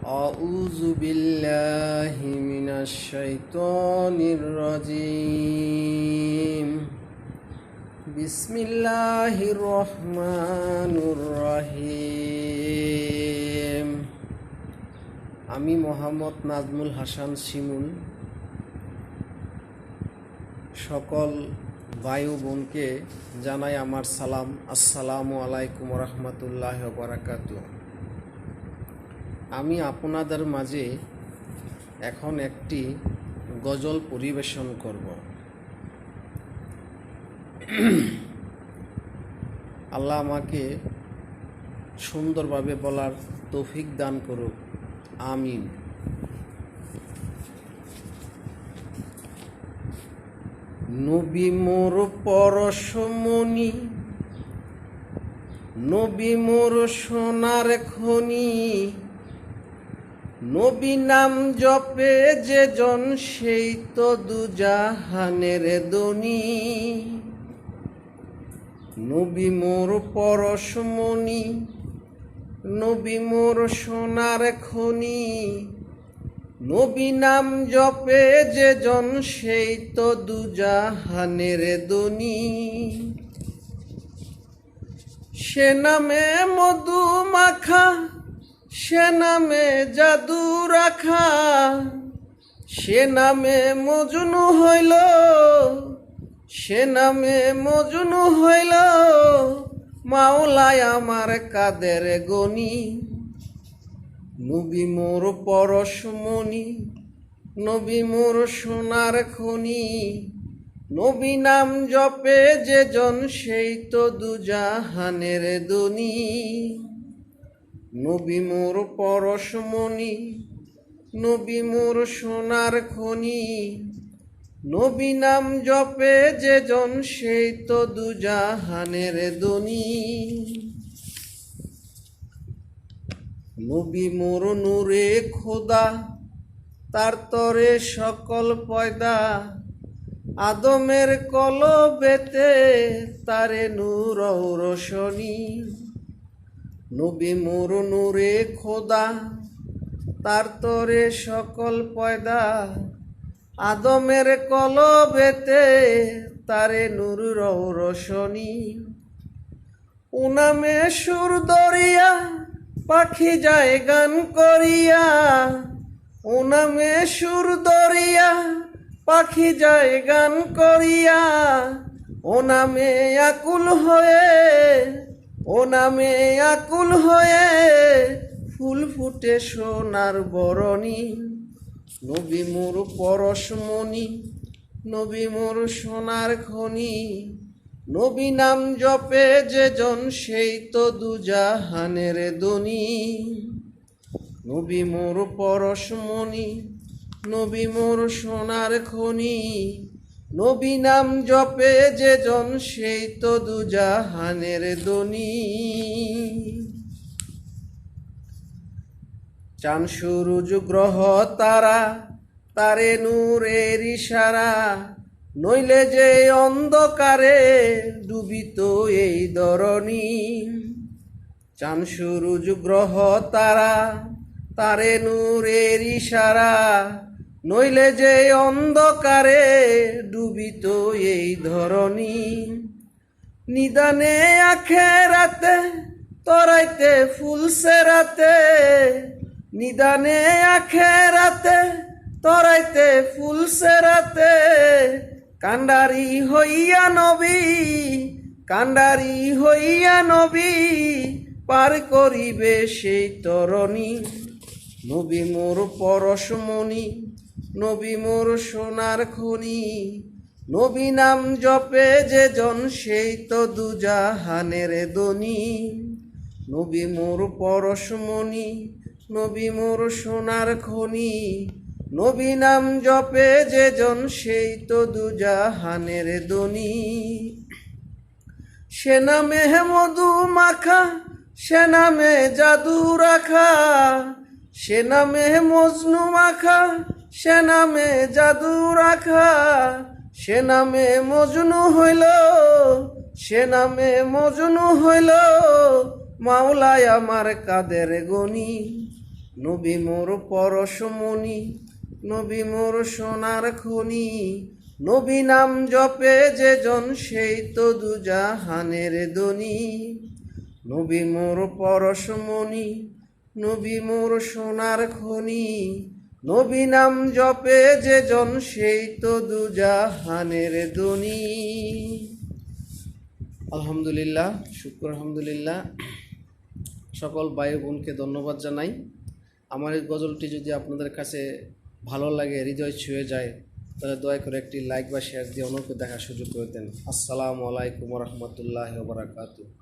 আউযু বিল্লাহি মিনাশ শাইতানির রাজিম। বিসমিল্লাহির রহমানির রহিম। আমি মোহাম্মদ নাজমুল হাসান শিমুল সকল ভাই ও বোনকে জানাই আমার সালাম। আসসালামু আলাইকুম রহমতুল্লাহি ওয়া বারাকাতুহু। আমি আপনাদের মাঝে এখন একটি গজল পরিবেশন করব। আল্লাহ আমাকে সুন্দরভাবে বলার তৌফিক দান করুক, আমিন। নবী মোর পরশমণি, নবী মোর সোনার খনি, নবী নাম জপে যে জন সেই তো দুজাহানের দনি। নবী মোর পরশমণি, নবী মোর সোনার খনি, নবী নাম জপে যে জন সেই তো দুজাহানের দনি। সে নামে মধু মাখা, সে নামে জাদু রাখা, সে নামে মজনু হইল, সে নামে মজনু হইল মাওলায় আমার কাদের গনি। নবী মোর পরশমণি, নবী মোর সোনার খনি, নবী নাম জপে যে জন সেই তো দুজাহানের দনি। নবী মোর পরশমণি, নবী মোর সোনার খনি, নবী নাম জপে যে জন সেই তো দুজাহানের দনি। নবী মোর নূরে খোদা, তার তরে সকল পয়দা, আদমের কলবেতে তারে নূর রোশনী। নবী মোর নূরে খোদা, তার তরে সকল পয়দা, আদমের কলবেতে তারে নূর রোশনী। উনামে সুর দরিয়া পাখি যায় গান করিয়া, উনামে সুর দরিয়া পাখি যায় গান করিয়া, ও নামে আকুল হয়ে, ও নামে আকুল হয়ে ফুল ফুটে সোনার বরণী। নবী মোর পরশমণি, নবী মোর সোনার খনি, নবী নাম জপে যে জন সেই তো দুজাহানের দনি। নবী মোর পরশমণি, নবী মোর সোনার খনি, নবী নাম জপে যে জন সেই তো দুজাহানের দনি। চাঁদ সূরজ গ্রহ তারা তারে নূরের ইশারা, নইলে যে অন্ধকারে ডুবিত এই ধরণী। চাঁদ সূরজ গ্রহ তারা তারে নূরের ইশারা, নইলে যে অন্ধকারে ডুবিত এই ধরণী। নিদানে আখেরাতে তরাইতে ফুলছে রাতে, নিদানে আখেরাতে তরাইতে ফুলছে রাতে, কান্ডারি হইয়া নবী, কান্ডারি হইয়া নবী পার করিবে সেই তরণী। নবী মোর পরশমণি, নবী মোর সোনার খনি, নবী নাম জপে যে জন সেই তো দুজাহানের দনি। নবী মোর পরশমণি, নবী মোর সোনার খনি, নবী নাম জপে যে জন সেই তো দুজাহানের দনি। সে নামে মধু মাখা, সে নামে জাদু রাখা, সে নামে মজনু মাখা, সে নামে জাদু রাখা, সে নামে মজনু হইল, সে নামে মজনু হইল মাওলায় আমার কাদের গনি। নবী মোর পরশমণি, নবী মোর সোনার খনি, নবী নাম জপে যে জন সেই তো দুজাহানের দনি। নবী মোর পরশমণি, নবী মোর সোনার খনি, নবী নাম জপে যে জন সেই তো দুজাহানের দনি। আলহামদুলিল্লাহ, শুকর আলহামদুলিল্লাহ। সকল ভাই বোনকে ধন্যবাদ জানাই। আমার এই গজলটি যদি আপনাদের কাছে ভালো লাগে, হৃদয় ছুঁয়ে যায়, তাহলে দয়া করে একটি লাইক বা শেয়ার দিয়ে অন্যকে দেখার সুযোগ করে দেন। আসসালামু আলাইকুম রহমতুল্লাহ বারাকাতুহু।